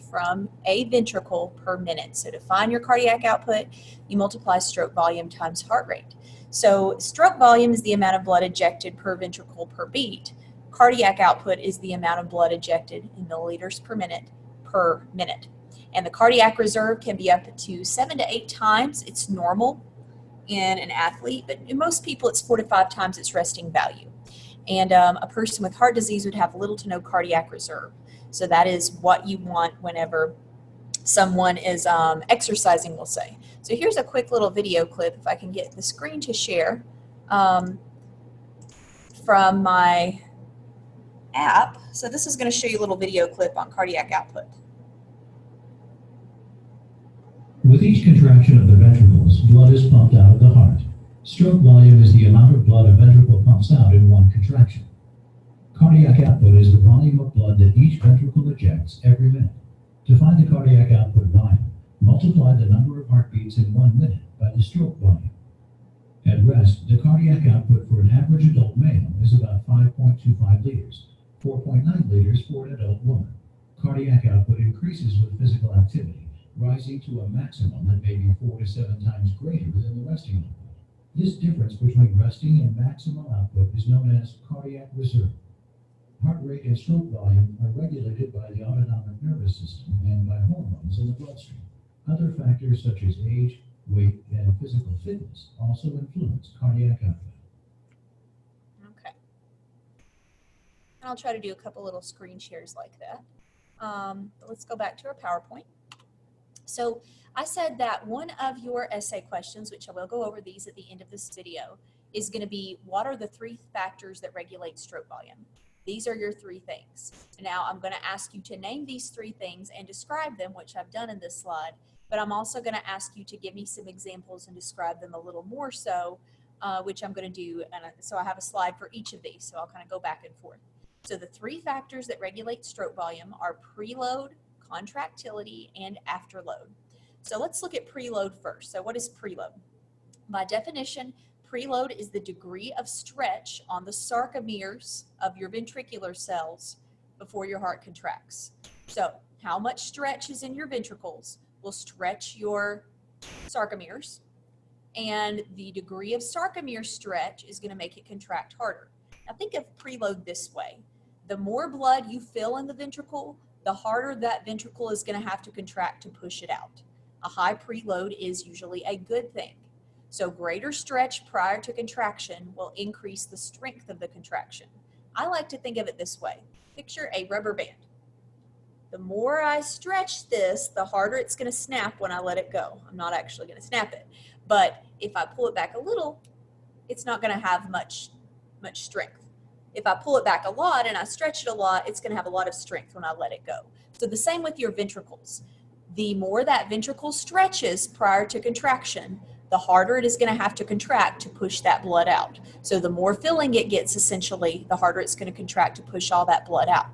from a ventricle per minute. So to find your cardiac output, you multiply stroke volume times heart rate. So stroke volume is the amount of blood ejected per ventricle per beat. Cardiac output is the amount of blood ejected in milliliters per minute. And the cardiac reserve can be up to 7 to 8 times its normal in an athlete, but in most people it's 4 to 5 times its resting value. And a person with heart disease would have little to no cardiac reserve. So that is what you want whenever someone is exercising, we'll say. So here's a quick little video clip, if I can get the screen to share, from my app. So this is going to show you a little video clip on cardiac output. With each contraction of the ventricles, blood is pumped out of the heart. Stroke volume is the amount of blood a ventricle pumps out in one contraction. Cardiac output is the volume of blood that each ventricle ejects every minute. To find the cardiac output volume, multiply the number of heartbeats in 1 minute by the stroke volume. At rest, the cardiac output for an average adult male is about 5.25 liters, 4.9 liters for an adult woman. Cardiac output increases with physical activity, rising to a maximum that may be 4 to 7 times greater than the resting output. This difference between resting and maximal output is known as cardiac reserve. Heart rate and stroke volume are regulated by the autonomic nervous system and by hormones in the bloodstream. Other factors such as age, weight, and physical fitness also influence cardiac output. Okay. I'll try to do a couple little screen shares like that. Let's go back to our PowerPoint. So I said that one of your essay questions, which I will go over these at the end of this video, is going to be, what are the 3 factors that regulate stroke volume? These are your 3 things. Now I'm going to ask you to name these 3 things and describe them, which I've done in this slide, but I'm also going to ask you to give me some examples and describe them a little more so, which I'm going to do. And so I have a slide for each of these, so I'll kind of go back and forth. So the 3 factors that regulate stroke volume are preload, contractility, and afterload. So let's look at preload first. So what is preload? By definition, preload is the degree of stretch on the sarcomeres of your ventricular cells before your heart contracts. So how much stretch is in your ventricles will stretch your sarcomeres, and the degree of sarcomere stretch is going to make it contract harder. Now think of preload this way. The more blood you fill in the ventricle, the harder that ventricle is going to have to contract to push it out. A high preload is usually a good thing. So greater stretch prior to contraction will increase the strength of the contraction. I like to think of it this way. Picture a rubber band. The more I stretch this, the harder it's going to snap when I let it go. I'm not actually going to snap it. But if I pull it back a little, it's not going to have much strength. If I pull it back a lot and I stretch it a lot, it's going to have a lot of strength when I let it go. So the same with your ventricles. The more that ventricle stretches prior to contraction, the harder it is going to have to contract to push that blood out. So the more filling it gets, essentially, the harder it's going to contract to push all that blood out.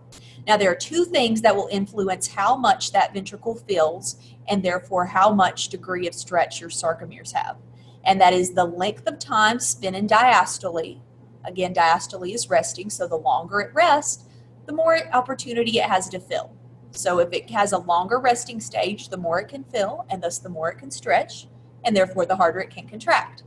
Now, there are 2 things that will influence how much that ventricle fills and therefore how much degree of stretch your sarcomeres have. And that is the length of time spent diastole. Again, diastole is resting, so the longer it rests, the more opportunity it has to fill. So if it has a longer resting stage, the more it can fill, and thus the more it can stretch, and therefore the harder it can contract.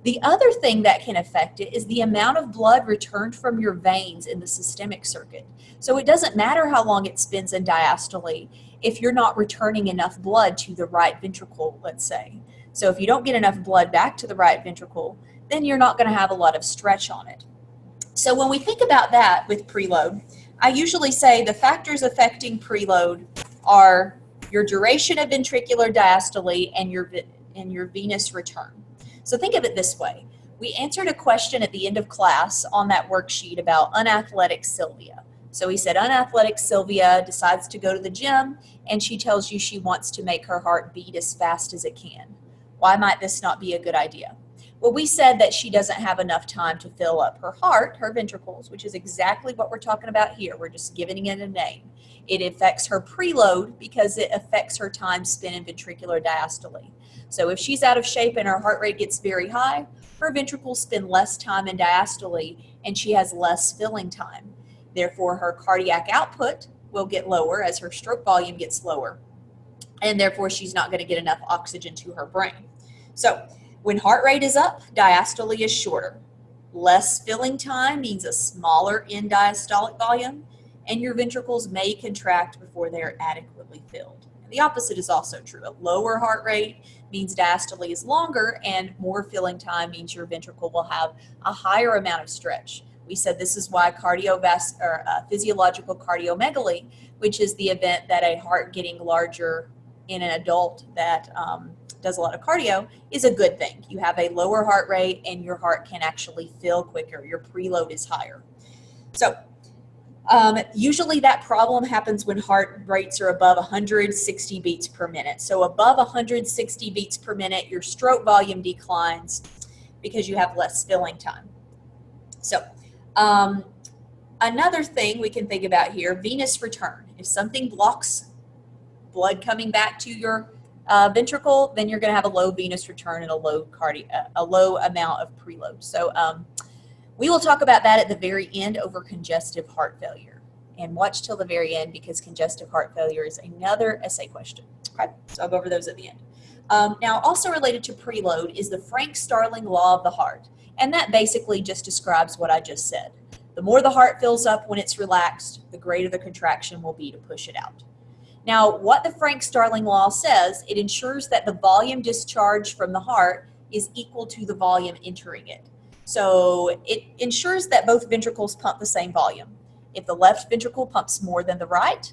The other thing that can affect it is the amount of blood returned from your veins in the systemic circuit. So it doesn't matter how long it spends in diastole if you're not returning enough blood to the right ventricle, let's say. So if you don't get enough blood back to the right ventricle, then you're not going to have a lot of stretch on it. So when we think about that with preload, I usually say the factors affecting preload are your duration of ventricular diastole and your venous return. So think of it this way. We answered a question at the end of class on that worksheet about unathletic Sylvia. So we said unathletic Sylvia decides to go to the gym and she tells you she wants to make her heart beat as fast as it can. Why might this not be a good idea? Well, we said that she doesn't have enough time to fill up her heart, her ventricles, which is exactly what we're talking about here. We're just giving it a name. It affects her preload because it affects her time spent in ventricular diastole. So if she's out of shape and her heart rate gets very high, her ventricles spend less time in diastole and she has less filling time. Therefore, her cardiac output will get lower as her stroke volume gets lower, and therefore she's not going to get enough oxygen to her brain. So when heart rate is up, diastole is shorter. Less filling time means a smaller end diastolic volume, and your ventricles may contract before they are adequately filled. And the opposite is also true. A lower heart rate means diastole is longer, and more filling time means your ventricle will have a higher amount of stretch. We said this is why physiological cardiomegaly, which is the event that a heart getting larger in an adult that does a lot of cardio, is a good thing. You have a lower heart rate and your heart can actually fill quicker. Your preload is higher. So usually that problem happens when heart rates are above 160 beats per minute. So above 160 beats per minute, your stroke volume declines because you have less filling time. So another thing we can think about here, venous return. If something blocks blood coming back to your ventricle, then you're going to have a low venous return and a low amount of preload. So we will talk about that at the very end over congestive heart failure. And watch till the very end because congestive heart failure is another essay question. Okay, so I'll go over those at the end. Now, also related to preload is the Frank-Starling law of the heart. And that basically just describes what I just said. The more the heart fills up when it's relaxed, the greater the contraction will be to push it out. Now, what the Frank-Starling law says, it ensures that the volume discharged from the heart is equal to the volume entering it. So it ensures that both ventricles pump the same volume. If the left ventricle pumps more than the right,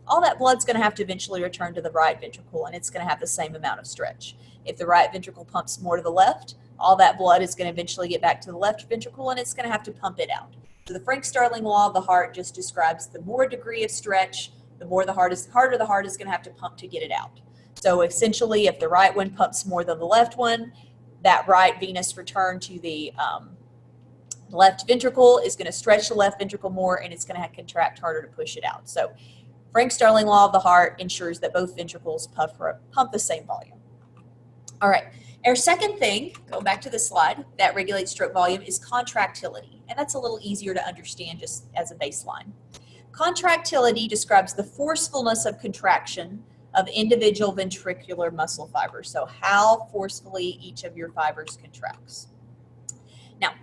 all that blood's going to have to eventually return to the right ventricle, and it's going to have the same amount of stretch. If the right ventricle pumps more to the left, all that blood is going to eventually get back to the left ventricle, and it's going to have to pump it out. So the Frank-Starling law of the heart just describes the more degree of stretch, the more harder the heart is going to have to pump to get it out. So essentially, if the right one pumps more than the left one, that right venous return to the left ventricle is going to stretch the left ventricle more, and it's going to contract harder to push it out. So Frank-Starling law of the heart ensures that both ventricles pump the same volume. All right, our second thing, going back to the slide, that regulates stroke volume is contractility, and that's a little easier to understand just as a baseline. Contractility describes the forcefulness of contraction of individual ventricular muscle fibers, so how forcefully each of your fibers contracts. Now,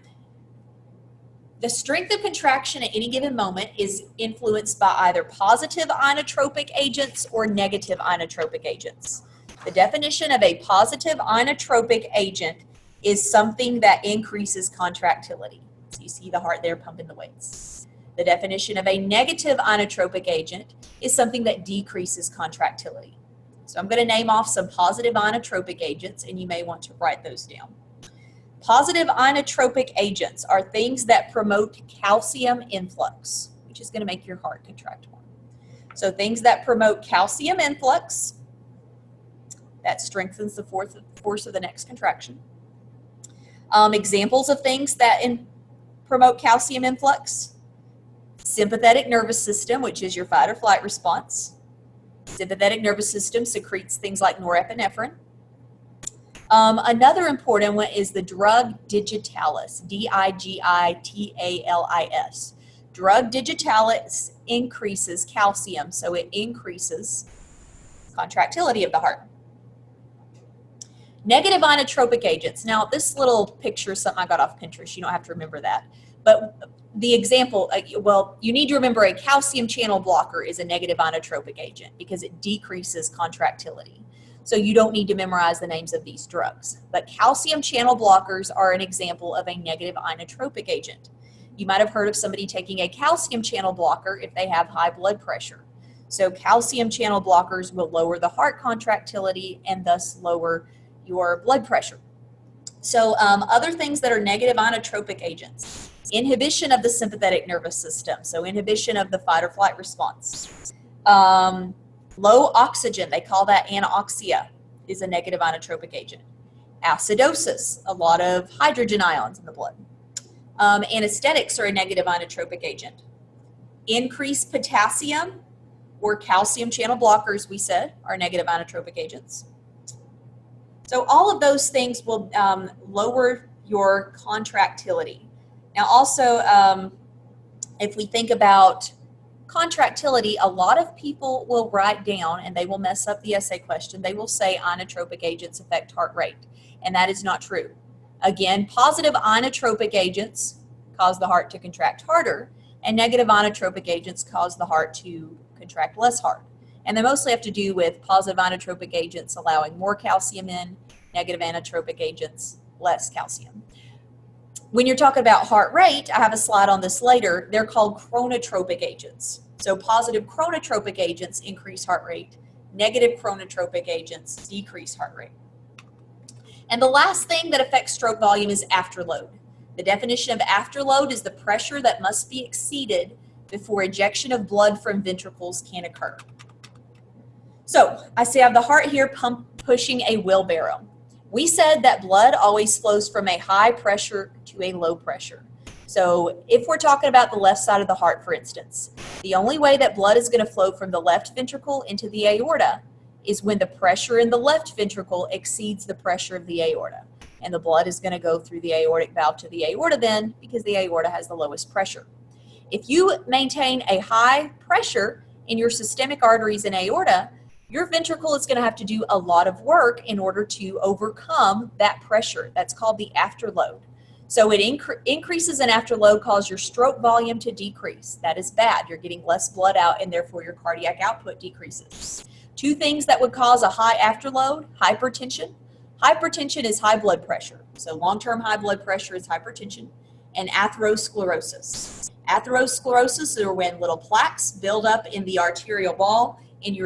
the strength of contraction at any given moment is influenced by either positive inotropic agents or negative inotropic agents. The definition of a positive inotropic agent is something that increases contractility. So you see the heart there pumping the weights. The definition of a negative inotropic agent is something that decreases contractility. So I'm going to name off some positive inotropic agents, and you may want to write those down. Positive inotropic agents are things that promote calcium influx, which is going to make your heart contract more. So things that promote calcium influx, that strengthens the force of the next contraction. Examples of things that promote calcium influx: sympathetic nervous system, which is your fight or flight response. Sympathetic nervous system secretes things like norepinephrine. Another important one is the drug digitalis, D-I-G-I-T-A-L-I-S. Drug digitalis increases calcium, so it increases contractility of the heart. Negative inotropic agents. Now, this little picture is something I got off Pinterest. You don't have to remember that. But the example, well, you need to remember a calcium channel blocker is a negative inotropic agent because it decreases contractility. So you don't need to memorize the names of these drugs. But calcium channel blockers are an example of a negative inotropic agent. You might have heard of somebody taking a calcium channel blocker if they have high blood pressure. So calcium channel blockers will lower the heart contractility and thus lower your blood pressure. So other things that are negative inotropic agents: inhibition of the sympathetic nervous system, so inhibition of the fight or flight response. Low oxygen, they call that anoxia, is a negative inotropic agent. Acidosis, a lot of hydrogen ions in the blood. Anesthetics are a negative inotropic agent. Increased potassium or calcium channel blockers, we said, are negative inotropic agents. So all of those things will lower your contractility. Now also, if we think about contractility, a lot of people will write down, and they will mess up the essay question, they will say inotropic agents affect heart rate, and that is not true. Again, positive inotropic agents cause the heart to contract harder, and negative inotropic agents cause the heart to contract less hard. And they mostly have to do with positive inotropic agents allowing more calcium in, negative inotropic agents less calcium. When you're talking about heart rate, I have a slide on this later, they're called chronotropic agents. So positive chronotropic agents increase heart rate, negative chronotropic agents decrease heart rate. And the last thing that affects stroke volume is afterload. The definition of afterload is the pressure that must be exceeded before ejection of blood from ventricles can occur. So I see I have the heart here pushing a wheelbarrow. We said that blood always flows from a high pressure to a low pressure. So if we're talking about the left side of the heart, for instance, the only way that blood is going to flow from the left ventricle into the aorta is when the pressure in the left ventricle exceeds the pressure of the aorta. And the blood is going to go through the aortic valve to the aorta then, because the aorta has the lowest pressure. If you maintain a high pressure in your systemic arteries and aorta, your ventricle is going to have to do a lot of work in order to overcome that pressure. That's called the afterload. So it increases in afterload, causes your stroke volume to decrease. That is bad. You're getting less blood out, and therefore your cardiac output decreases. Two things that would cause a high afterload: hypertension. Hypertension is high blood pressure. So long-term high blood pressure is hypertension. And atherosclerosis. Atherosclerosis are when little plaques build up in the arterial wall in your